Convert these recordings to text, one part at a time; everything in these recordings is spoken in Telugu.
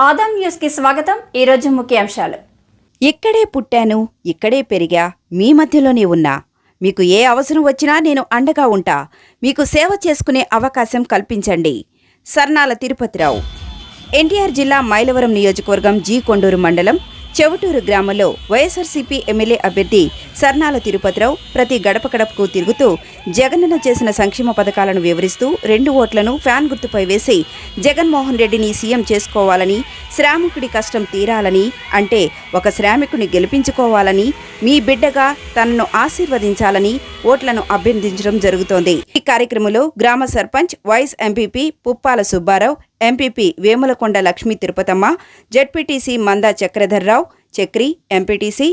ఆదాం న్యూస్ కి స్వాగతం. ఈ రోజు ముఖ్యాంశాలు. ఇక్కడే పుట్టాను, ఇక్కడే పెరిగా, మీ మధ్యలోనే ఉన్నా. మీకు ఏ అవసరం వచ్చినా నేను అండగా ఉంటా. మీకు సేవ చేసుకునే అవకాశం కల్పించండి. సర్నాల తిరుపతిరావు. ఎన్టీఆర్ జిల్లా మైలవరం నియోజకవర్గం జి కొండూరు మండలం చెవుటూరు గ్రామంలో వైఎస్ఆర్సీపీ ఎమ్మెల్యే అభ్యర్థి సర్నాల తిరుపతిరావు ప్రతి గడప గడపకు తిరుగుతూ జగనన్న చేసిన సంక్షేమ పథకాలను వివరిస్తూ 2 ఓట్లను ఫ్యాన్ గుర్తుపై వేసి జగన్మోహన్ రెడ్డిని సీఎం చేసుకోవాలని, శ్రామికుడి కష్టం తీరాలని, అంటే ఒక శ్రామికుని గెలిపించుకోవాలని, మీ బిడ్డగా తనను ఆశీర్వదించాలని ఓట్లను అభ్యర్థించడం జరుగుతోంది. ఈ కార్యక్రమంలో గ్రామ sarpanch, vice MPP Puppala Subbarao, MPP Vemulakonda Lakshmi Tirupatamma, ZPTC Manda Chakradharrao Chakri, MPTC,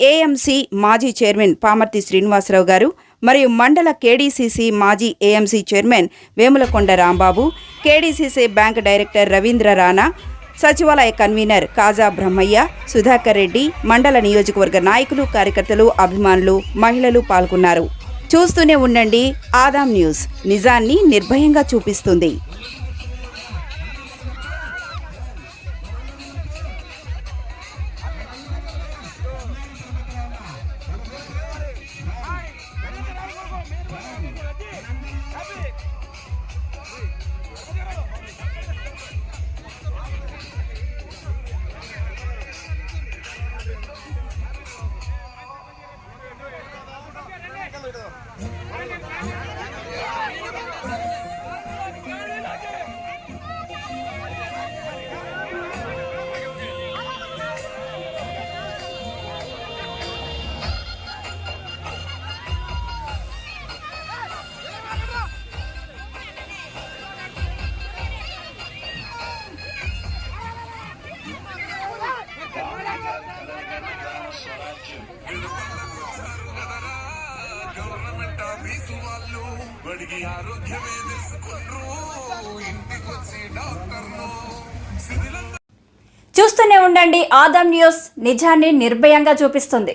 AMC మాజీ చైర్మన్ పామర్తి శ్రీనివాసరావు గారు మరియు మండల కేడీసీసీ మాజీ AMC chairman Vemulakonda Rambabu, KDCC bank director Ravindra Rana, సచివాలయ కన్వీనర్ కాజా బ్రహ్మయ్య, సుధాకర్ రెడ్డి, మండల నియోజకవర్గ నాయకులు, కార్యకర్తలు, అభిమానులు, మహిళలు పాల్గొన్నారు. చూస్తూనే ఉండండి ఆదాం న్యూస్, నిజాన్ని నిర్భయంగా చూపిస్తుంది. చూస్తూనే ఉండండి ఆదాం న్యూస్, నిజాన్ని నిర్భయంగా చూపిస్తుంది.